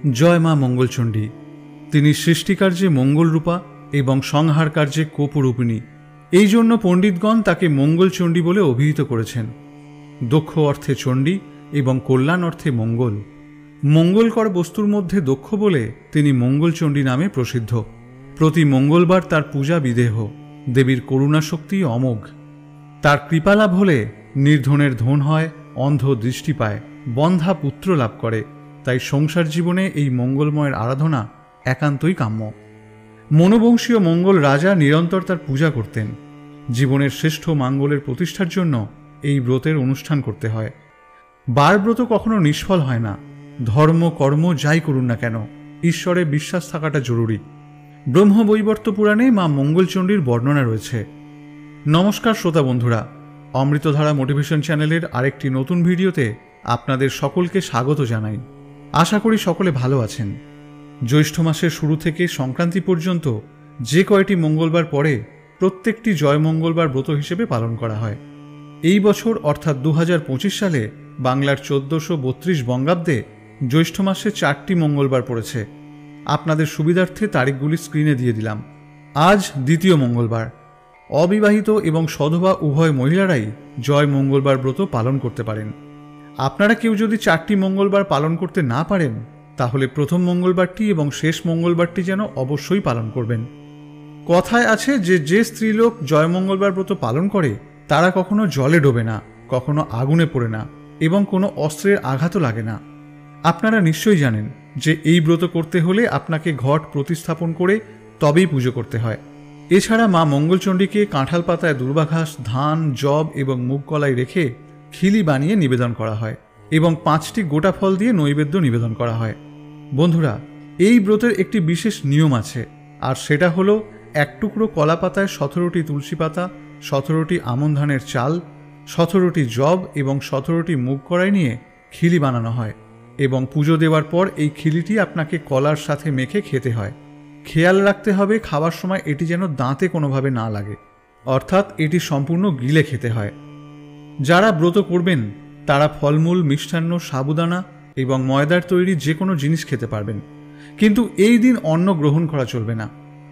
জয় মা মঙ্গলচণ্ডী। তিনি সৃষ্টিকার্যে মঙ্গলরূপা এবং সংহার কার্যে কোপরূপিণী। এই জন্য পণ্ডিতগণ তাকে মঙ্গলচণ্ডী বলে অভিহিত করেছেন। দক্ষ অর্থে চণ্ডী এবং কল্যাণ অর্থে মঙ্গল। মঙ্গলকর বস্তুর মধ্যে দক্ষ বলে তিনি মঙ্গলচণ্ডী নামে প্রসিদ্ধ। প্রতি মঙ্গলবার তার পূজা বিদেহ। দেবীর করুণাশক্তি অমোঘ। তার কৃপালাভ হলে নির্ধনের ধন হয়, অন্ধ দৃষ্টি পায়, বন্ধা পুত্র লাভ করে। তাই সংসার জীবনে এই মঙ্গলময়ের আরাধনা একান্তই কাম্য। মনোবংশীয় মঙ্গল রাজা নিরন্তর তার পূজা করতেন। জীবনের শ্রেষ্ঠ মঙ্গলের প্রতিষ্ঠার জন্য এই ব্রতের অনুষ্ঠান করতে হয়। বারব্রত কখনো নিষ্ফল হয় না। ধর্ম কর্ম যাই করুন না কেন, ঈশ্বরে বিশ্বাস থাকাটা জরুরি। ব্রহ্মবৈবর্ত পুরাণে মা মঙ্গলচণ্ডীর বর্ণনা রয়েছে। নমস্কার শ্রোতা বন্ধুরা, অমৃতধারা মোটিভেশন চ্যানেলের আরেকটি নতুন ভিডিওতে আপনাদের সকলকে স্বাগত জানাই। আশা করি সকলে ভালো আছেন। জ্যৈষ্ঠ মাসের শুরু থেকে সংক্রান্তি পর্যন্ত যে কয়টি মঙ্গলবার পরে প্রত্যেকটি জয় মঙ্গলবার ব্রত হিসেবে পালন করা হয়। এই বছর অর্থাৎ 2025 সালে বাংলার 1432 বঙ্গাব্দে জ্যৈষ্ঠ মাসে 4টি মঙ্গলবার পড়েছে। আপনাদের সুবিধার্থে তারিখগুলি স্ক্রিনে দিয়ে দিলাম। আজ দ্বিতীয় মঙ্গলবার। অবিবাহিত এবং সধবা উভয় মহিলারাই জয় মঙ্গলবার ব্রত পালন করতে পারেন। আপনারা কেউ যদি 4টি মঙ্গলবার পালন করতে না পারেন, তাহলে প্রথম মঙ্গলবারটি এবং শেষ মঙ্গলবারটি যেন অবশ্যই পালন করবেন। কথায় আছে যে স্ত্রীলোক জয় মঙ্গলবার ব্রত পালন করে তারা কখনো জলে ডোবে না, কখনো আগুনে পড়ে না এবং কোনো অস্ত্রের আঘাতও লাগে না। আপনারা নিশ্চয়ই জানেন যে এই ব্রত করতে হলে আপনাকে ঘট প্রতিস্থাপন করে তবেই পুজো করতে হয়। এছাড়া মা মঙ্গলচণ্ডীকে কাঁঠাল পাতায় দুর্বাঘাস, ধান, জব এবং মুগ কলাই রেখে খিলি বানিয়ে নিবেদন করা হয় এবং 5টি গোটা ফল দিয়ে নৈবেদ্য নিবেদন করা হয়। বন্ধুরা, এই ব্রতের একটি বিশেষ নিয়ম আছে, আর সেটা হলো 1 টুকরো কলা পাতায় 17টি তুলসী পাতা, 17টি আমন ধানের চাল, 17টি জব এবং 17টি মুগ কড়াই নিয়ে খিলি বানানো হয় এবং পুজো দেওয়ার পর এই খিলিটি আপনাকে কলার সাথে মেখে খেতে হয়। খেয়াল রাখতে হবে খাওয়ার সময় এটি যেন দাঁতে কোনোভাবে না লাগে, অর্থাৎ এটি সম্পূর্ণ গিলে খেতে হয়। যারা ব্রত করবেন তারা ফলমূল, মিষ্টান্ন, সাবুদানা এবং ময়দার তৈরি যে কোনো জিনিস খেতে পারবেন, কিন্তু এই দিন অন্ন গ্রহণ করা চলবে না।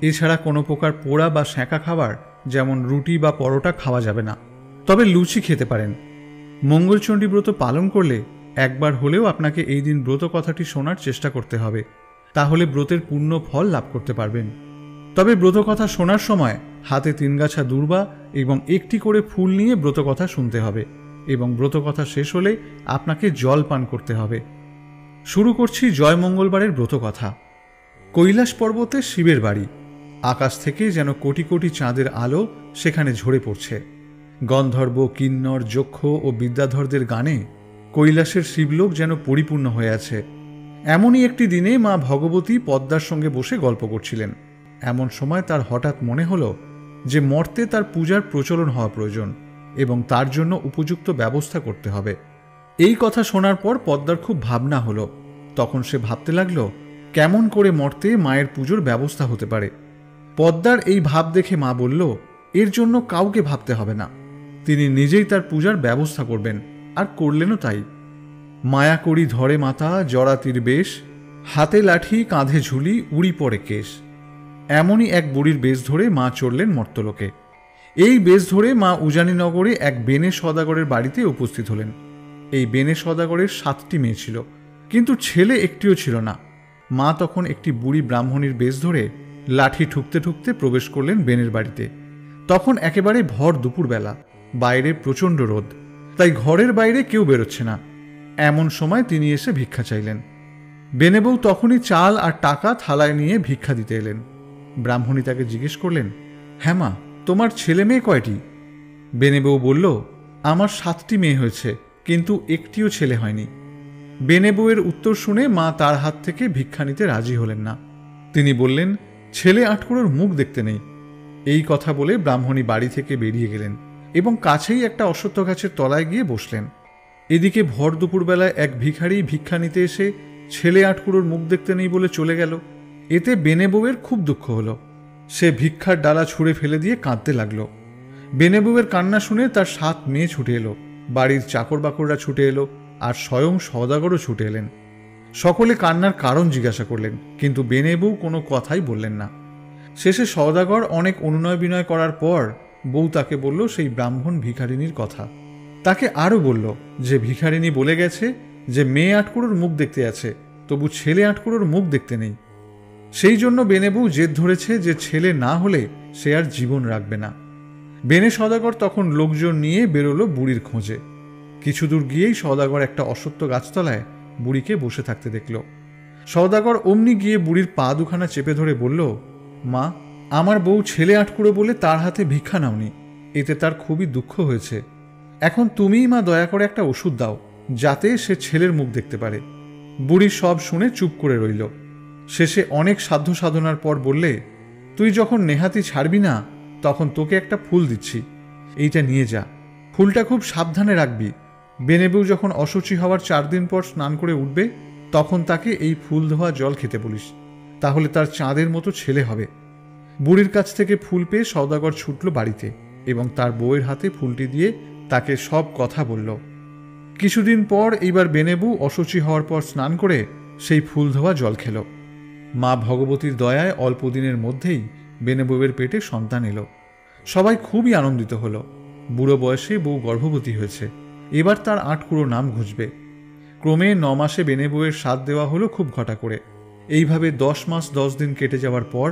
এছাড়া কোনো প্রকার পোড়া বা সেঁকা খাবার যেমন রুটি বা পরোটা খাওয়া যাবে না, তবে লুচি খেতে পারেন। মঙ্গলচণ্ডী ব্রত পালন করলে একবার হলেও আপনাকে এই দিন ব্রত কথাটি শোনার চেষ্টা করতে হবে, তাহলে ব্রতের পূর্ণ ফল লাভ করতে পারবেন। তবে ব্রত কথা শোনার সময় হাতে 3 গাছা দূর্বা এবং 1টি করে ফুল নিয়ে ব্রত কথা শুনতে হবে এবং ব্রত কথা শেষ হলে আপনাকে জল পান করতে হবে। শুরু করছি জয় মঙ্গলবারের ব্রত কথা। কৈলাস পর্বতে শিবের বাড়ি। আকাশ থেকে যেন কোটি কোটি চাঁদের আলো সেখানে ঝরে পড়ছে। গন্ধর্ব, কিন্নর, যক্ষ ও বিদ্যাধরদের গানে কৈলাসের শিবলোক যেন পরিপূর্ণ হয়ে আছে। এমনই একটি দিনে মা ভগবতী পদ্মার সঙ্গে বসে গল্প করছিলেন। এমন সময় তার হঠাৎ মনে হলো যে মর্তে তার পূজার প্রচলন হওয়া প্রয়োজন এবং তার জন্য উপযুক্ত ব্যবস্থা করতে হবে। এই কথা শোনার পর পদ্মার খুব ভাবনা হলো। তখন সে ভাবতে লাগলো কেমন করে মর্তে মায়ের পুজোর ব্যবস্থা হতে পারে। পদ্মার এই ভাব দেখে মা বলল, এর জন্য কাউকে ভাবতে হবে না, তিনি নিজেই তার পূজার ব্যবস্থা করবেন। আর করলেনও তাই। মায়া করি ধরে মাতা জরাতির বেশ, হাতে লাঠি কাঁধে ঝুলি উড়ি পড়ে কেশ। এমনই এক বুড়ির বেশ ধরে মা চললেন মর্তলোকে। এই বেশ ধরে মা উজানিনগরে এক বেনে সওদাগরের বাড়িতে উপস্থিত হলেন। এই বেনে সওদাগরের 7টি মেয়ে ছিল, কিন্তু ছেলে একটিও ছিল না। মা তখন একটি বুড়ি ব্রাহ্মণীর বেশ ধরে লাঠি ঠুকতে ঠুকতে প্রবেশ করলেন বেনের বাড়িতে। তখন একেবারে ভর দুপুরবেলা, বাইরে প্রচণ্ড রোদ, তাই ঘরের বাইরে কেউ বেরোচ্ছে না। এমন সময় তিনি এসে ভিক্ষা চাইলেন। বেনেবউ তখনই চাল আর টাকা থালায় নিয়ে ভিক্ষা দিতে এলেন। ব্রাহ্মণী তাকে জিজ্ঞেস করলেন, হ্যাঁ মা, তোমার ছেলে মেয়ে কয়টি? বেনেবউ বলল, আমার 7টি মেয়ে হয়েছে, কিন্তু একটিও ছেলে হয়নি। বেনেবউয়ের উত্তর শুনে মা তার হাত থেকে ভিক্ষা নিতে রাজি হলেন না। তিনি বললেন, ছেলে আটকুড়োর মুখ দেখতে নেই। এই কথা বলে ব্রাহ্মণী বাড়ি থেকে বেরিয়ে গেলেন এবং কাছেই একটা অশ্বত্থ গাছের তলায় গিয়ে বসলেন। এদিকে ভর দুপুরবেলায় এক ভিখারি ভিক্ষা নিতে এসে ছেলে আটকুড়োর মুখ দেখতে নেই বলে চলে গেল। এতে বেনেবউয়ের খুব দুঃখ হলো। সে ভিক্ষার ডালা ছুঁড়ে ফেলে দিয়ে কাঁদতে লাগলো। বেনেবউয়ের কান্না শুনে তার 7 মেয়ে ছুটে এলো, বাড়ির চাকর বাকররা ছুটে এলো, আর স্বয়ং সওদাগরও ছুটে এলেন। সকলে কান্নার কারণ জিজ্ঞাসা করলেন, কিন্তু বেনে বউ কোনো কথাই বললেন না। শেষে সওদাগর অনেক অনুনয় বিনয় করার পর বউ তাকে বলল সেই ব্রাহ্মণ ভিখারিনীর কথা। তাকে আরও বলল যে ভিখারিনী বলে গেছে যে মেয়ে আটকুড়োর মুখ দেখতে আছে, তবু ছেলে আটকুড়োর মুখ দেখতে নেই। সেই জন্য বেনে বউ জেদ ধরেছে যে ছেলে না হলে সে আর জীবন রাখবে না। বেনে সওদাগর তখন লোকজন নিয়ে বেরোলো বুড়ির খোঁজে। কিছু দূর গিয়েই সওদাগর একটা অশ্বত্থ গাছতলায় বুড়িকে বসে থাকতে দেখল। সওদাগর অমনি গিয়ে বুড়ির পা দুখানা চেপে ধরে বলল, মা, আমার বউ ছেলে আটকুড়ো বলে তার হাতে ভিক্ষা নাওনি, এতে তার খুবই দুঃখ হয়েছে। এখন তুমিই মা দয়া করে একটা ওষুধ দাও, যাতে সে ছেলের মুখ দেখতে পারে। বুড়ি সব শুনে চুপ করে রইল। শেষে অনেক সাধ্য সাধনার পর বললে, তুই যখন নেহাতি ছাড়বি না, তখন তোকে একটা ফুল দিচ্ছি, এইটা নিয়ে যা। ফুলটা খুব সাবধানে রাখবি। বেনেবউ যখন অশুচি হওয়ার 4 দিন পর স্নান করে উঠবে, তখন তাকে এই ফুল ধোয়া জল খেতে বলিস, তাহলে তার চাঁদের মতো ছেলে হবে। বুড়ির কাছ থেকে ফুল পেয়ে সওদাগর ছুটল বাড়িতে এবং তার বউয়ের হাতে ফুলটি দিয়ে তাকে সব কথা বলল। কিছুদিন পর এইবার বেনেবউ অশুচি হওয়ার পর স্নান করে সেই ফুল ধোয়া জল খেল। মা ভগবতীর দয়ায় অল্প দিনের মধ্যেই বেনেবউয়ের পেটে সন্তান এলো। সবাই খুবই আনন্দিত হল। বুড়ো বয়সে বউ গর্ভবতী হয়েছে, এবার তার আটকুড়ো নাম ঘুচবে। ক্রমে 9 মাসে বেনেবউয়ের সাধ দেওয়া হলো খুব ঘটা করে। এইভাবে 10 মাস 10 দিন কেটে যাওয়ার পর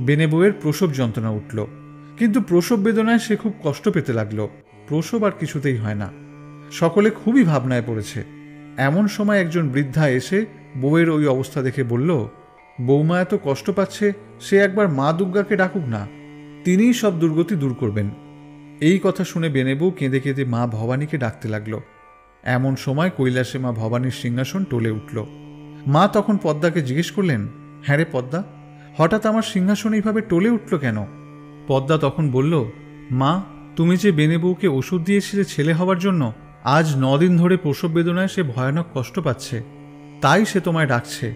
বেনেবউয়ের প্রসব যন্ত্রণা উঠল, কিন্তু প্রসব বেদনায় সে খুব কষ্ট পেতে লাগলো। প্রসব আর কিছুতেই হয় না। সকলে খুবই ভাবনায় পড়েছে। এমন সময় একজন বৃদ্ধা এসে বউয়ের ওই অবস্থা দেখে বলল, বৌমা এত কষ্ট পাচ্ছে, সে একবার মা দুর্গাকে ডাকুক না, তিনিই সব দুর্গতি দূর করবেন। এই কথা শুনে বেনেবউ কেঁদে কেঁদে মা ভবানীকে ডাকতে লাগলো। এমন সময় কৈলাসে মা ভবানীর সিংহাসন টলে উঠল। মা তখন পদ্মাকে জিজ্ঞেস করলেন, হ্যাঁ রে পদ্মা, হঠাৎ আমার সিংহাসন এইভাবে টলে উঠল কেন? পদ্মা তখন বলল, মা, তুমি যে বেনেবউকে ওষুধ দিয়েছিলে ছেলে হওয়ার জন্য, আজ 9 দিন ধরে প্রসব বেদনায় সে ভয়ানক কষ্ট পাচ্ছে, তাই সে তোমায় ডাকছে।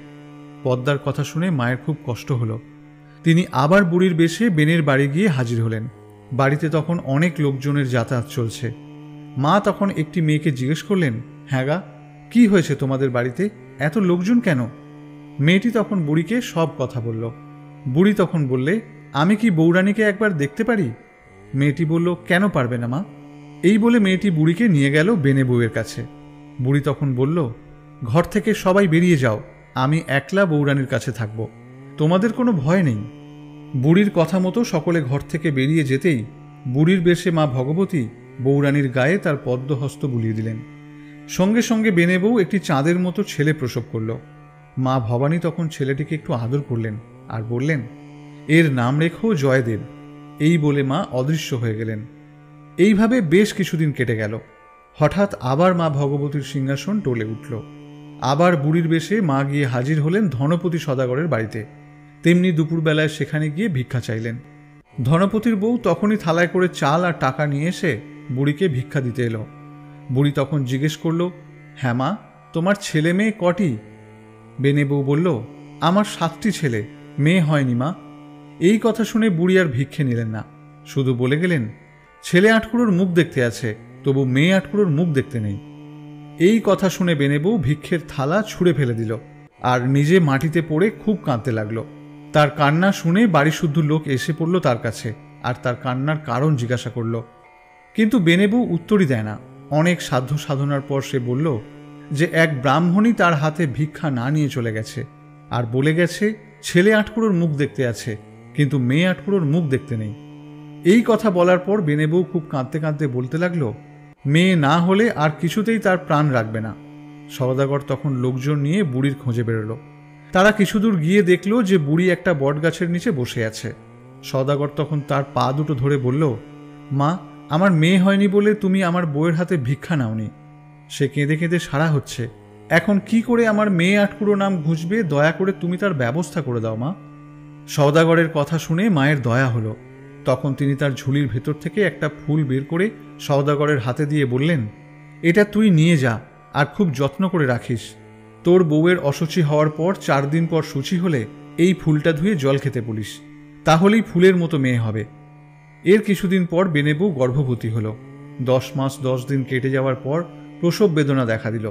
পদ্মার কথা শুনে মায়ের খুব কষ্ট হলো। তিনি আবার বুড়ির বেশে বেনের বাড়ি গিয়ে হাজির হলেন। বাড়িতে তখন অনেক লোকজনের যাতায়াত চলছে। মা তখন একটি মেয়েকে জিজ্ঞেস করলেন, হ্যাঁ গা, কি হয়েছে তোমাদের বাড়িতে, এত লোকজন কেন? মেয়েটি তখন বুড়িকে সব কথা বলল। বুড়ি তখন বললে, আমি কি বৌরানীকে একবার দেখতে পারি? মেয়েটি বলল, কেন পারবে না মা? এই বলে মেয়েটি বুড়িকে নিয়ে গেল বেনেবউয়ের কাছে। বুড়ি তখন বলল, ঘর থেকে সবাই বেরিয়ে যাও, আমি একলা বৌরানীর কাছে থাকব, তোমাদের কোনো ভয় নেই। বুড়ির কথা মতো সকলে ঘর থেকে বেরিয়ে যেতেই বুড়ির বেশে মা ভগবতী বৌরানীর গায়ে তার পদ্মহস্ত বুলিয়ে দিলেন। সঙ্গে সঙ্গে বেনেবউ একটি চাঁদের মতো ছেলে প্রসব করল। মা ভবানী তখন ছেলেটিকে একটু আদর করলেন আর বললেন, এর নাম রেখো জয়দেব। এই বলে মা অদৃশ্য হয়ে গেলেন। এইভাবে বেশ কিছুদিন কেটে গেল। হঠাৎ আবার মা ভগবতীর সিংহাসন টলে উঠল। আবার বুড়ির বেশে মা গিয়ে হাজির হলেন ধনপতি সদাগরের বাড়িতে। তেমনি দুপুরবেলায় সেখানে গিয়ে ভিক্ষা চাইলেন। ধনপতির বউ তখনই থালায় করে চাল আর টাকা নিয়ে এসে বুড়িকে ভিক্ষা দিতে এলো। বুড়ি তখন জিজ্ঞেস করল, হ্যাঁ মা, তোমার ছেলে মেয়ে কটি? বেনেবউ বলল, আমার 7টি ছেলে, মেয়ে হয়নি মা। এই কথা শুনে বুড়ি আর ভিক্ষে নিলেন না, শুধু বলে গেলেন, ছেলে আটকুড়োর মুখ দেখতে আছে, তবু মেয়ে আটকুড়োর মুখ দেখতে নেই। এই কথা শুনে বেনেবউ ভিক্ষের থালা ছুঁড়ে ফেলে দিল আর নিজে মাটিতে পড়ে খুব কাঁদতে লাগলো। তার কান্না শুনে বাড়ি শুদ্ধ লোক এসে পড়ল তার কাছে আর তার কান্নার কারণ জিজ্ঞাসা করল, কিন্তু বেনেবউ উত্তরই দেয় না। অনেক সাধ্য সাধনার পর সে বলল যে এক ব্রাহ্মণই তার হাতে ভিক্ষা না নিয়ে চলে গেছে আর বলে গেছে ছেলে আটকুড়োর মুখ দেখতে আছে, কিন্তু মেয়ে আটকুড়োর মুখ দেখতে নেই। এই কথা বলার পর বেনেবউ খুব কাঁদতে কাঁদতে বলতে লাগলো, মেয়ে না হলে আর কিছুতেই তার প্রাণ রাখবে না। সওদাগর তখন লোকজন নিয়ে বুড়ির খোঁজে বেরোলো। তারা কিছু দূর গিয়ে দেখলো যে বুড়ি একটা বটগাছের নিচে বসে আছে। সওদাগর তখন তার পা দুটো ধরে বলল, মা, আমার মেয়ে হয়নি বলে তুমি আমার বউয়ের হাতে ভিক্ষা নাওনি। সে কেঁদে কেঁদে সারা হচ্ছে, এখন কি করে আমার মেয়ে আটকুড়ো নাম ঘুচবে, দয়া করে তুমি তার ব্যবস্থা করে দাও মা। সওদাগরের কথা শুনে মায়ের দয়া হলো। তখন তিনি তার ঝুলির ভেতর থেকে একটা ফুল বের করে সওদাগরের হাতে দিয়ে বললেন, এটা তুই নিয়ে যা আর খুব যত্ন করে রাখিস। তোর বউয়ের অশুচি হওয়ার পর 4 দিন পর শুচি হলে এই ফুলটা ধুয়ে জল খেতে বলিস, তাহলেই ফুলের মতো মেয়ে হবে। এর কিছুদিন পর বেনেবউ গর্ভবতী হলো। 10 মাস 10 দিন কেটে যাওয়ার পর প্রসব বেদনা দেখা দিল,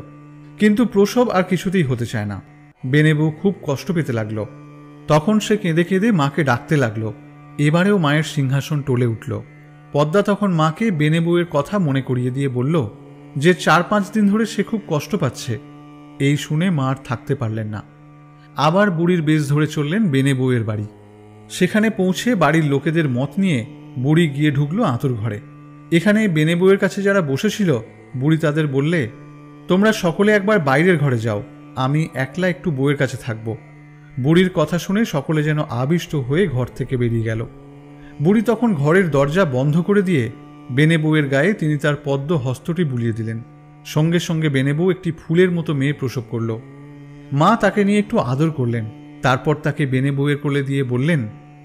কিন্তু প্রসব আর কিছুতেই হতে চায় না। বেনে বউ খুব কষ্ট পেতে লাগলো। তখন সে কেঁদে কেঁদে মাকে ডাকতে লাগলো। এবারেও মায়ের সিংহাসন টলে উঠল। পদ্মা তখন মাকে বেনে বউয়ের কথা মনে করিয়ে দিয়ে বলল যে 4-5 দিন ধরে সে খুব কষ্ট পাচ্ছে। এই শুনে মা আর থাকতে পারলেন না। আবার বুড়ির বেশ ধরে চললেন বেনে বউয়ের বাড়ি। সেখানে পৌঁছে বাড়ির লোকেদের মত নিয়ে বুড়ি গিয়ে ঢুকলো আঁতুর ঘরে। এখানে বেনে বউয়ের কাছে যারা বসেছিল, বুড়ি তাদের বললে, তোমরা সকলে একবার বাইরের ঘরে যাও, আমি একলা একটু বউয়ের কাছে থাকব। বুড়ির কথা শুনে সকলে যেন আবিষ্ট হয়ে ঘর থেকে বেরিয়ে গেল। বুড়ি তখন ঘরের দরজা বন্ধ করে দিয়ে বেনে বউয়ের গায়ে তিনি তার পদ্ম হস্তটি বুলিয়ে দিলেন। সঙ্গে সঙ্গে বেনে বউ একটি ফুলের মতো মেয়ে প্রসব করল। মা তাকে নিয়ে একটু আদর করলেন। তারপর তাকে বেনে বউয়ের কোলে দিয়ে বললেন,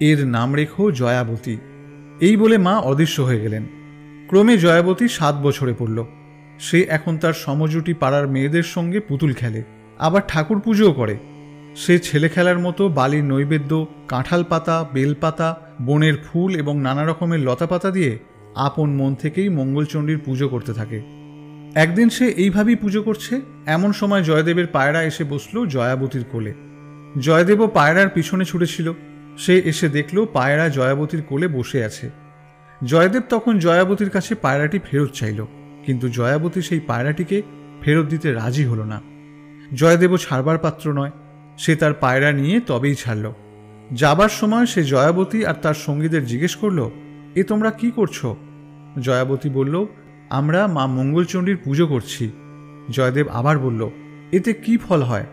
এর নাম রেখো জয়াবতী। এই বলে মা অদৃশ্য হয়ে গেলেন। ক্রমে জয়াবতী 7 বছরে পড়ল। সে এখন তার সমজুটি পাড়ার মেয়েদের সঙ্গে পুতুল খেলে, আবার ঠাকুর পুজোও করে। সে ছেলে খেলার মতো বালির নৈবেদ্য, কাঁঠাল পাতা, বেলপাতা, বনের ফুল এবং নানা রকমের লতা পাতা দিয়ে আপন মন থেকেই মঙ্গলচণ্ডীর পুজো করতে থাকে। একদিন সে এইভাবেই পুজো করছে, এমন সময় জয়দেবের পায়রা এসে বসল জয়াবতীর কোলে। জয়দেবও পায়রার পিছনে ছুটেছিল। সে এসে দেখল পায়রা জয়াবতীর কোলে বসে আছে। জয়দেব তখন জয়াবতীর কাছে পায়রাটি ফেরত চাইল, কিন্তু জয়াবতী সেই পায়রাটিকে ফেরত দিতে রাজি হল না। জয়দেবও ছাড়বার পাত্র নয়। সে তার পায়রা নিয়ে তবেই ছাড়ল। যাবার সময় সে জয়াবতী আর তার সঙ্গীদের জিজ্ঞেস করল, এ তোমরা কি করছো? জয়াবতী বলল, আমরা মা মঙ্গলচণ্ডীর পুজো করছি। জয়দেব আবার বলল, এতে কি ফল হয়?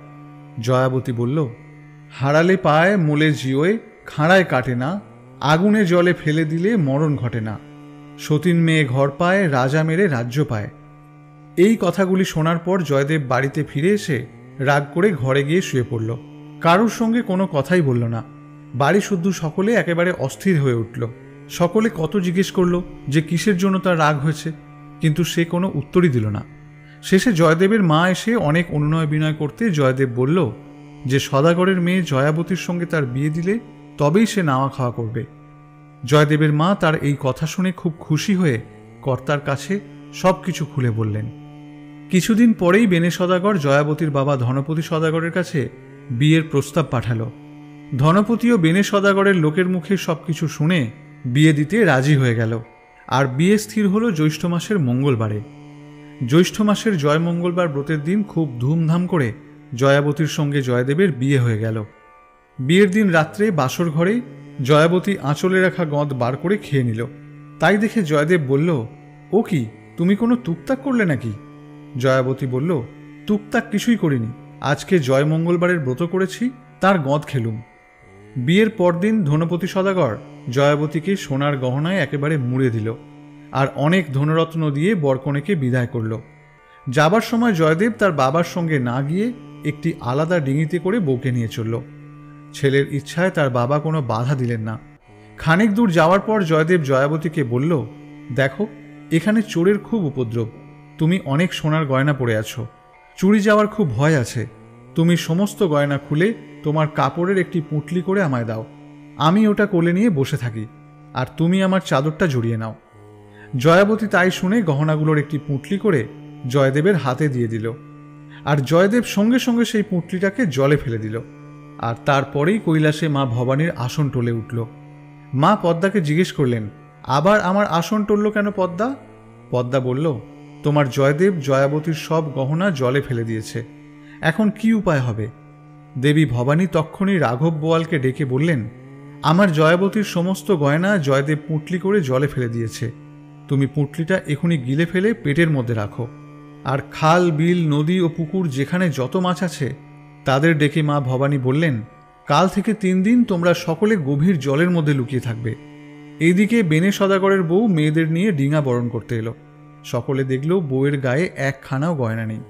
জয়াবতী বলল, হারালে পায়, মোলে জিওয়ে, খাঁড়ায় কাটে না, আগুনে জলে ফেলে দিলে মরণ ঘটে না, সতীন মেয়ে ঘর পায়, রাজা মেরে রাজ্য পায়। এই কথাগুলি শোনার পর জয়দেব বাড়িতে ফিরে এসে রাগ করে ঘরে গিয়ে শুয়ে পড়ল। কারোর সঙ্গে কোনো কথাই বলল না। বাড়ি শুদ্ধ সকলে একেবারে অস্থির হয়ে উঠল। সকলে কত জিজ্ঞেস করল যে কিসের জন্য তার রাগ হয়েছে, কিন্তু সে কোনো উত্তরই দিল না। শেষে জয়দেবের মা এসে অনেক অনুনয় বিনয় করতে জয়দেব বলল যে সদাগরের মেয়ে জয়াবতীর সঙ্গে তার বিয়ে দিলে তবেই সে নাওয়া খাওয়া করবে। জয়দেবের মা তার এই কথা শুনে খুব খুশি হয়ে কর্তার কাছে সব কিছু খুলে বললেন। কিছুদিন পরেই বেনে সদাগর জয়াবতীর বাবা ধনপতি সদাগরের কাছে বিয়ের প্রস্তাব পাঠালো। ধনপতিও বেনে সদাগরের লোকের মুখে সবকিছু শুনে বিয়ে দিতে রাজি হয়ে গেল। আর বিয়ে স্থির হলো জ্যৈষ্ঠ মাসের মঙ্গলবারে। জ্যৈষ্ঠ মাসের জয় মঙ্গলবার ব্রতের দিন খুব ধুমধাম করে জয়াবতীর সঙ্গে জয়দেবের বিয়ে হয়ে গেল। বিয়ের দিন রাত্রে বাসর ঘরে জয়াবতী আঁচলে রাখা গঁদ বার করে খেয়ে নিল। তাই দেখে জয়দেব বলল, ও কি, তুমি কোনো তুকতাক করলে নাকি? জয়াবতী বলল, তুকতাক কিছুই করিনি, আজকে জয় মঙ্গলবারের ব্রত করেছি, তার গঁদ খেলুম। বিয়ের পরদিন ধনপতি সদাগর জয়াবতীকে সোনার গহনায় একেবারে মুড়ে দিল আর অনেক ধনরত্ন দিয়ে বরকনেকে বিদায় করল। যাবার সময় জয়দেব তার বাবার সঙ্গে না গিয়ে একটি আলাদা ডিঙিতে করে বউকে নিয়ে চলল। ছেলের ইচ্ছায় তার বাবা কোনো বাধা দিলেন না। খানিক দূর যাওয়ার পর জয়দেব জয়াবতীকে বলল, দেখো, এখানে চোরের খুব উপদ্রব, তুমি অনেক সোনার গয়না পরে আছো, চুরি যাওয়ার খুব ভয় আছে। তুমি সমস্ত গয়না খুলে তোমার কাপড়ের একটি পুঁটলি করে আমায় দাও, আমি ওটা কোলে নিয়ে বসে থাকি, আর তুমি আমার চাদরটা জড়িয়ে নাও। জয়াবতী তাই শুনে গহনাগুলোর একটি পুঁটলি করে জয়দেবের হাতে দিয়ে দিল। আর জয়দেব সঙ্গে সঙ্গে সেই পুঁটলিটাকে জলে ফেলে দিল। আর তারপরেই কৈলাসে মা ভবানীর আসন টলে উঠল। মা পদ্মাকে জিজ্ঞেস করলেন, আবার আমার আসন টলল কেন পদ্মা? পদ্মা বলল, তোমার জয়দেব জয়াবতীর সব গহনা জলে ফেলে দিয়েছে, এখন কি উপায় হবে? দেবী ভবানী তক্ষণি রাঘব বোয়ালকে ডেকে বললেন, আমার জয়াবতীর সমস্ত গয়না জয়দেব পুঁটলি করে জলে ফেলে দিয়েছে, তুমি পুঁটলিটা এখনই গিলে ফেলে পেটের মধ্যে রাখো। আর খাল, বিল, নদী ও পুকুর যেখানে যত মাছ আছে তাদের ডেকে মা ভবানী বললেন, কাল থেকে 3 দিন তোমরা সকলে গভীর জলের মধ্যে লুকিয়ে থাকবে। এইদিকে বেনে সদাগরের বউ মেয়েদের নিয়ে ডিঙা বরণ করতে এলো। সকলে দেখল বউয়ের গায়ে একখানাও গয়না নেই।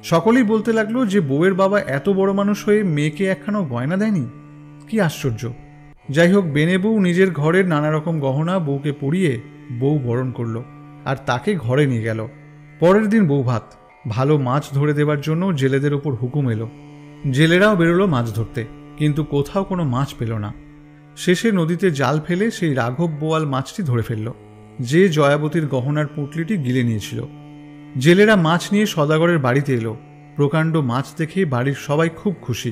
সকলেই বলতে লাগলো যে বউয়ের বাবা এত বড় মানুষ হয়ে মেয়েকে একখানাও গয়না দেয়নি, কি আশ্চর্য। যাই হোক, বেনে বউ নিজের ঘরের নানা রকম গহনা বউকে পরিয়ে বউ বরণ করল আর তাকে ঘরে নিয়ে গেল। পরের দিন বউ ভাত, ভালো মাছ ধরে দেবার জন্য জেলেদের ওপর হুকুম এলো। জেলেরাও বেরোলো মাছ ধরতে, কিন্তু কোথাও কোনো মাছ পেল না। শেষে নদীতে জাল ফেলে সেই রাঘব বোয়াল মাছটি ধরে ফেলল, যে জয়াবতীর গহনার পুঁটলিটি গিলে নিয়েছিল। জেলেরা মাছ নিয়ে সদাগরের বাড়িতে এলো। প্রকাণ্ড মাছ দেখে বাড়ির সবাই খুব খুশি।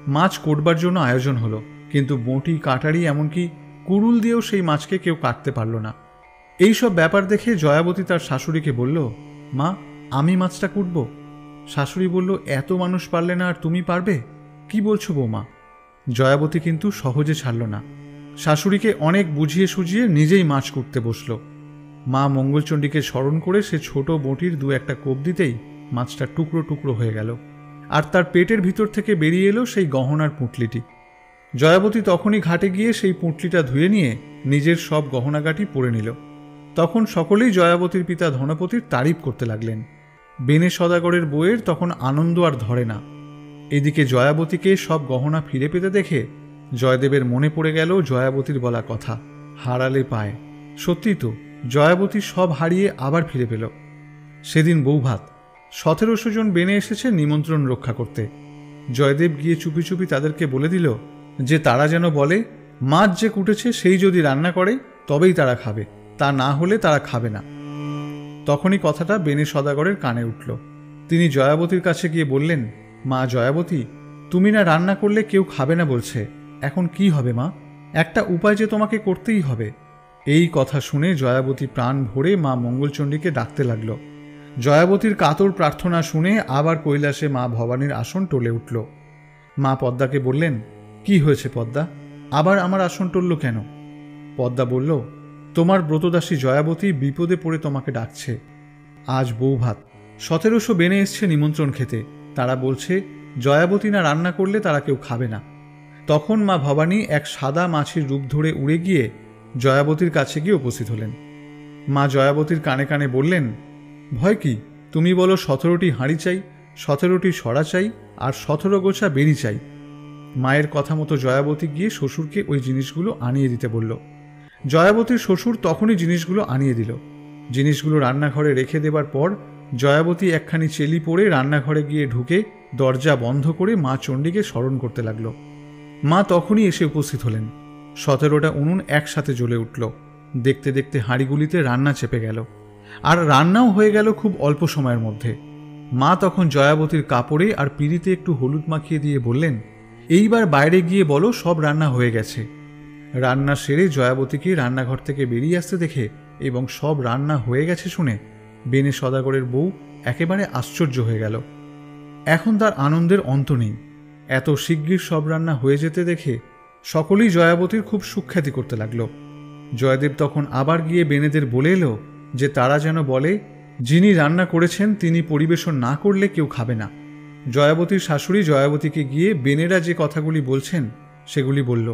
মাছ কোটবার জন্য আয়োজন হলো, কিন্তু বঁটি, কাটারি, এমনকি কুড়ুল দিয়েও সেই মাছকে কেউ কাটতে পারল না। এইসব ব্যাপার দেখে জয়াবতী তার শাশুড়িকে বলল, মা, আমি মাছটা কুটব। শাশুড়ি বলল, এত মানুষ পারলে না আর তুমি পারবে? কি বলছো বৌমা? জয়াবতী কিন্তু সহজে ছাড়ল না। শাশুড়িকে অনেক বুঝিয়ে সুঝিয়ে নিজেই মাছ কুটতে বসল। মা মঙ্গলচণ্ডীকে স্মরণ করে সে ছোট বঁটির দু একটা কোপ দিতেই মাছটা টুকরো টুকরো হয়ে গেল, আর তার পেটের ভিতর থেকে বেরিয়ে এলো সেই গহনার পুঁটলিটি। জয়াবতী তখনই ঘাটে গিয়ে সেই পুঁটলিটা ধুয়ে নিয়ে নিজের সব গহনাগাটি পরে নিল। তখন সকলেই জয়াবতীর পিতা ধনপতির তারিফ করতে লাগলেন। বেনে সদাগরের বউয়ের তখন আনন্দ আর ধরে না। এদিকে জয়াবতীকে সব গহনা ফিরে পেতে দেখে জয়দেবের মনে পড়ে গেল জয়াবতীর বলা কথা, হারালে পায়। সত্যি তো, জয়াবতী সব হারিয়ে আবার ফিরে পেল। সেদিন বৌভাত। 1700 জন বেনে এসেছে নিমন্ত্রণ রক্ষা করতে। জয়দেব গিয়ে চুপি চুপি তাদেরকে বলে দিল যে তারা যেন বলে, মাছ যে কুটেছে সেই যদি রান্না করে তবেই তারা খাবে, তা না হলে তারা খাবে না। তখনই কথাটা বেনে সদাগরের কানে উঠল। তিনি জয়াবতীর কাছে গিয়ে বললেন, মা জয়াবতী, তুমি না রান্না করলে কেউ খাবে না বলছে, এখন কি হবে মা? একটা উপায় যে তোমাকে করতেই হবে। এই কথা শুনে জয়াবতী প্রাণ ভরে মা মঙ্গলচণ্ডীকে ডাকতে লাগল। জয়াবতীর কাতর প্রার্থনা শুনে আবার কৈলাসে মা ভবানীর আসন টলে উঠল। মা পদ্মাকে বললেন, কি হয়েছে পদ্মা, আবার আমার আসন টলল কেন? পদ্মা বলল, তোমার ব্রতদাসী জয়াবতী বিপদে পড়ে তোমাকে ডাকছে। আজ বৌভাত, 1700 বেনে এসছে নিমন্ত্রণ খেতে। তারা বলছে জয়াবতী না রান্না করলে তারা কেউ খাবে না। তখন মা ভবানী এক সাদা মাছির রূপ ধরে উড়ে গিয়ে জয়াবতীর কাছে গিয়ে উপস্থিত হলেন। মা জয়াবতীর কানে কানে বললেন, ভয় কি? তুমি বলো 17টি হাঁড়ি চাই, 17টি সরা চাই, আর 17 গোছা বেরি চাই। মায়ের কথা মতো জয়াবতী গিয়ে শ্বশুরকে ওই জিনিসগুলো আনিয়ে দিতে বলল। জয়াবতীর শ্বশুর তখনই জিনিসগুলো আনিয়ে দিল। জিনিসগুলো রান্নাঘরে রেখে দেবার পর জয়াবতী একখানি চেলি পরে রান্নাঘরে গিয়ে ঢুকে দরজা বন্ধ করে মা চণ্ডীকে স্মরণ করতে লাগল। মা তখনই এসে উপস্থিত হলেন। 17টা উনুন একসাথে জ্বলে উঠল। দেখতে দেখতে হাঁড়িগুলিতে রান্না চেপে গেল, আর রান্নাও হয়ে গেল খুব অল্প সময়ের মধ্যে। মা তখন জয়াবতীর কাপড়ে আর পিঁড়িতে একটু হলুদ মাখিয়ে দিয়ে বললেন, এইবার বাইরে গিয়ে বলো সব রান্না হয়ে গেছে। রান্না সেরে জয়াবতীকে রান্নাঘর থেকে বেরিয়ে আসতে দেখে এবং সব রান্না হয়ে গেছে শুনে বেনে সদাগরের বউ একেবারে আশ্চর্য হয়ে গেল। এখন তার আনন্দের অন্ত নেই। এত শিগগির সব রান্না হয়ে যেতে দেখে সকলেই জয়াবতীর খুব সুখ্যাতি করতে লাগল। জয়দেব তখন আবার গিয়ে বেনেদের বলে এলো যে তারা যেন বলে, যিনি রান্না করেছেন তিনি পরিবেশন না করলে কেউ খাবে না। জয়াবতীর শাশুড়ি জয়াবতীকে গিয়ে বেনেরা যে কথাগুলি বলছেন সেগুলি বলল।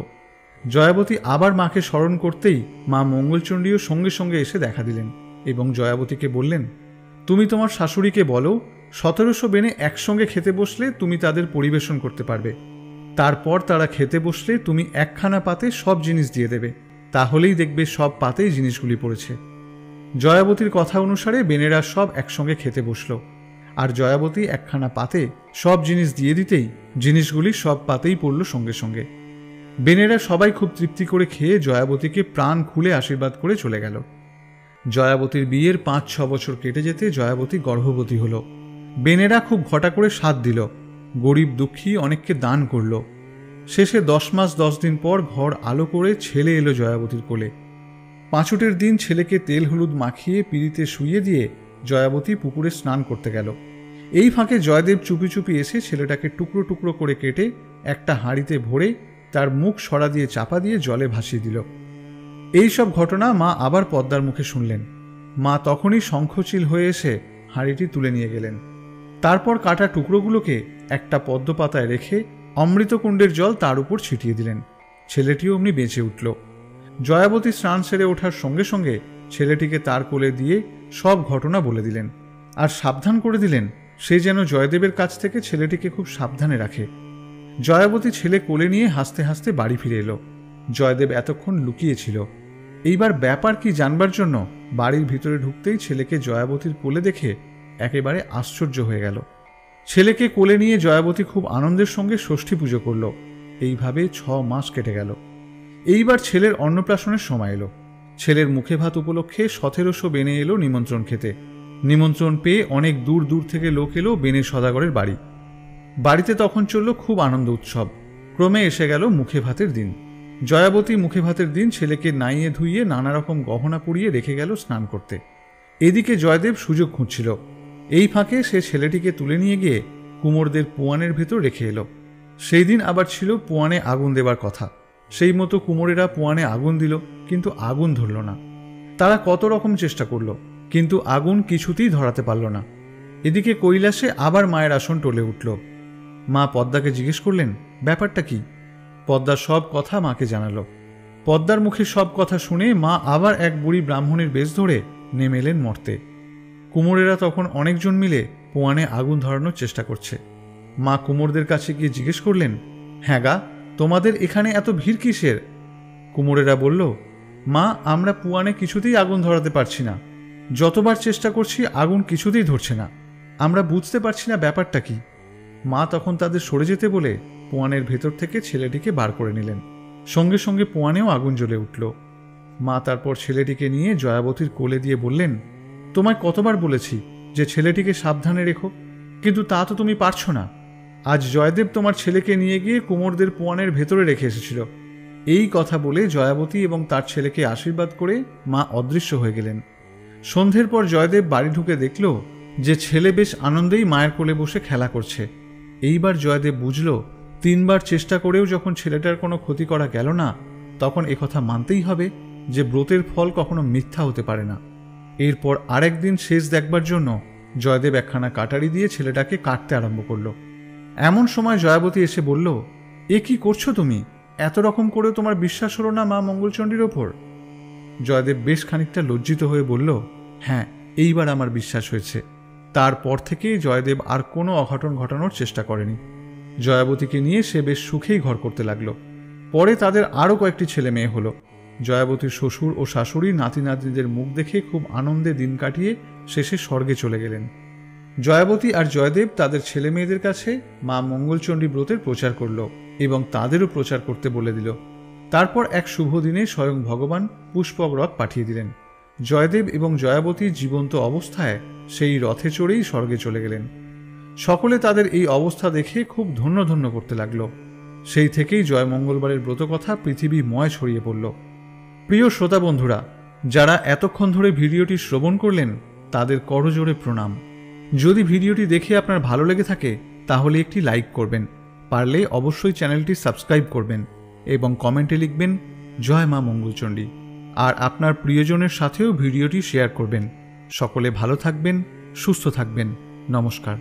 জয়াবতী আবার মাকে স্মরণ করতেই মা মঙ্গলচণ্ডীও সঙ্গে সঙ্গে এসে দেখা দিলেন এবং জয়াবতীকে বললেন, তুমি তোমার শাশুড়িকে বলো 1700 বেনে একসঙ্গে খেতে বসলে তুমি তাদের পরিবেশন করতে পারবে। তারপর তারা খেতে বসলে তুমি একখানা পাতে সব জিনিস দিয়ে দেবে, তাহলেই দেখবে সব পাতেই জিনিসগুলি পড়েছে। জয়াবতীর কথা অনুসারে বেনেরা সব একসঙ্গে খেতে বসল, আর জয়াবতী একখানা পাতে সব জিনিস দিয়ে দিতেই জিনিসগুলি সব পাতেই পড়ল সঙ্গে সঙ্গে। বেনেরা সবাই খুব তৃপ্তি করে খেয়ে জয়াবতীকে প্রাণ খুলে আশীর্বাদ করে চলে গেল। জয়াবতীর বিয়ের 5-6 বছর কেটে যেতে জয়াবতী গর্ভবতী হল। বেনেরা খুব ঘটা করে সাধ দিল, গরিব দুঃখী অনেককে দান করল। শেষে 10 মাস 10 দিন পর ঘর আলো করে ছেলে এলো জয়াবতীর কোলে। পাঁচুটের দিন ছেলেকে তেল হলুদ মাখিয়ে পিঁড়িতে শুইয়ে দিয়ে জয়াবতী পুকুরে স্নান করতে গেল। এই ফাঁকে জয়দেব চুপি চুপি এসে ছেলেটাকে টুকরো টুকরো করে কেটে একটা হাঁড়িতে ভরে তার মুখ সরা দিয়ে চাপা দিয়ে জলে ভাসিয়ে দিল। এই সব ঘটনা মা আবার পদ্মার মুখে শুনলেন। মা তখনই শঙ্খচিল হয়ে এসে হাঁড়িটি তুলে নিয়ে গেলেন। তারপর কাটা টুকরোগুলোকে একটা পদ্ম পাতায় রেখে অমৃতকুণ্ডের জল তার উপর ছিটিয়ে দিলেন। ছেলেটিও অমনি বেঁচে উঠল। জয়াবতী স্নান সেরে ওঠার সঙ্গে সঙ্গে ছেলেটিকে তার কোলে দিয়ে সব ঘটনা বলে দিলেন, আর সাবধান করে দিলেন সে যেন জয়দেবের কাছ থেকে ছেলেটিকে খুব সাবধানে রাখে। জয়াবতী ছেলে কোলে নিয়ে হাসতে হাসতে বাড়ি ফিরে এলো। জয়দেব এতক্ষণ লুকিয়েছিল। এইবার ব্যাপার কি জানবার জন্য বাড়ির ভিতরে ঢুকতেই ছেলেকে জয়াবতীর কোলে দেখে একেবারে আশ্চর্য হয়ে গেল। ছেলেকে কোলে নিয়ে জয়াবতী খুব আনন্দের সঙ্গে ষষ্ঠী পুজো করল। এইভাবে 6 মাস কেটে গেল। এইবার ছেলের অন্নপ্রাশনের সময় এলো। ছেলের মুখে ভাত উপলক্ষে 1700 বেনে এলো নিমন্ত্রণ খেতে। নিমন্ত্রণ পেয়ে অনেক দূর দূর থেকে লোক এলো বেনে সদাগরের বাড়ি। বাড়িতে তখন চলল খুব আনন্দ উৎসব। ক্রমে এসে গেল মুখে ভাতের দিন। জয়াবতী মুখে ভাতের দিন ছেলেকে নাইয়ে ধুইয়ে নানা রকম গহনা পরিয়ে রেখে গেল স্নান করতে। এদিকে জয়দেব সুযোগ খুঁজছিল। এই ফাঁকে সে ছেলেটিকে তুলে নিয়ে গিয়ে কুমোরদের পুয়ানের ভেতর রেখে এলো। সেই দিন আবার ছিল পুয়ানে আগুন দেবার কথা। সেই মতো কুমোরেরা পুয়ানে আগুন দিল, কিন্তু আগুন ধরল না। তারা কত রকম চেষ্টা করল, কিন্তু আগুন কিছুতেই ধরাতে পারল না। এদিকে কৈলাসে আবার মায়ের আসন টলে উঠল। মা পদ্মাকে জিজ্ঞেস করলেন, ব্যাপারটা কি? পদ্মা সব কথা মাকে জানালো। পদ্মার মুখে সব কথা শুনে মা আবার এক বুড়ি ব্রাহ্মণের বেশ ধরে নেমে এলেন মর্তে। কুমোরেরা তখন অনেকজন মিলে পোয়ানে আগুন ধরানোর চেষ্টা করছে। মা কুমোরদের কাছে গিয়ে জিজ্ঞেস করলেন, হ্যাঁ গা, তোমাদের এখানে এত ভিড় কিসের? কুমোরেরা বলল, মা, আমরা পুয়ানে কিছুতেই আগুন ধরাতে পারছি না। যতবার চেষ্টা করছি আগুন কিছুতেই ধরছে না। আমরা বুঝতে পারছি না ব্যাপারটা কি। মা তখন তাদের সরে যেতে বলে পোয়ানের ভেতর থেকে ছেলেটিকে বার করে নিলেন। সঙ্গে সঙ্গে পোয়ানেও আগুন জ্বলে উঠল। মা তারপর ছেলেটিকে নিয়ে জয়াবতীর কোলে দিয়ে বললেন, তোমায় কতবার বলেছি যে ছেলেটিকে সাবধানে রেখো, কিন্তু তা তো তুমি পারছো না। আজ জয়দেব তোমার ছেলেকে নিয়ে গিয়ে কুমোরদের পোয়ানের ভেতরে রেখে এসেছিল। এই কথা বলে জয়াবতী এবং তার ছেলেকে আশীর্বাদ করে মা অদৃশ্য হয়ে গেলেন। সন্ধ্যের পর জয়দেব বাড়ি ঢুকে দেখল যে ছেলে বেশ আনন্দেই মায়ের কোলে বসে খেলা করছে। এইবার জয়দেব বুঝল, 3 বার চেষ্টা করেও যখন ছেলেটার কোনো ক্ষতি করা গেল না, তখন একথা মানতেই হবে যে ব্রতের ফল কখনো মিথ্যা হতে পারে না। এরপর আরেকদিন শেষ দেখবার জন্য জয়দেব একখানা কাটারি দিয়ে ছেলেটাকে কাটতে আরম্ভ করল। এমন সময় জয়াবতী এসে বলল, এ কি করছো তুমি? এত রকম করেও তোমার বিশ্বাস হলো না মা মঙ্গলচণ্ডীর ওপর? জয়দেব বেশ খানিকটা লজ্জিত হয়ে বলল, হ্যাঁ, এইবার আমার বিশ্বাস হয়েছে। তারপর থেকে জয়দেব আর কোনো অঘটন ঘটানোর চেষ্টা করেনি। জয়াবতীকে নিয়ে সে বেশ সুখেই ঘর করতে লাগলো। পরে তাদের আরও কয়েকটি ছেলে মেয়ে হলো। জয়াবতীর শ্বশুর ও শাশুড়ি নাতি নাতনিদের মুখ দেখে খুব আনন্দে দিন কাটিয়ে শেষে স্বর্গে চলে গেলেন। জয়াবতী আর জয়দেব তাদের ছেলে মেয়েদের কাছে মা মঙ্গলচণ্ডী ব্রতের প্রচার করল এবং তাদেরও প্রচার করতে বলে দিল। তারপর এক শুভ দিনে স্বয়ং ভগবান পুষ্পক রথ পাঠিয়ে দিলেন। জয়দেব এবং জয়াবতী জীবন্ত অবস্থায় সেই রথে চড়েই স্বর্গে চলে গেলেন। সকলে তাদের এই অবস্থা দেখে খুব ধন্য ধন্য করতে লাগল। সেই থেকেই জয় মঙ্গলবারের ব্রতকথা পৃথিবীময় ছড়িয়ে পড়ল। প্রিয় শ্রোতা বন্ধুরা, যারা এতক্ষণ ধরে ভিডিওটি শ্রবণ করলেন তাদের করজোড়ে প্রণাম। যদি ভিডিওটি দেখে আপনার ভালো লেগে থাকে তাহলে একটি লাইক করবেন, পারলে অবশ্যই চ্যানেলটি সাবস্ক্রাইব করবেন এবং কমেন্টে লিখবেন জয় মা মঙ্গলচণ্ডী। আর আপনার প্রিয়জনের সাথেও ভিডিওটি শেয়ার করবেন। সকলে ভালো থাকবেন, সুস্থ থাকবেন। নমস্কার।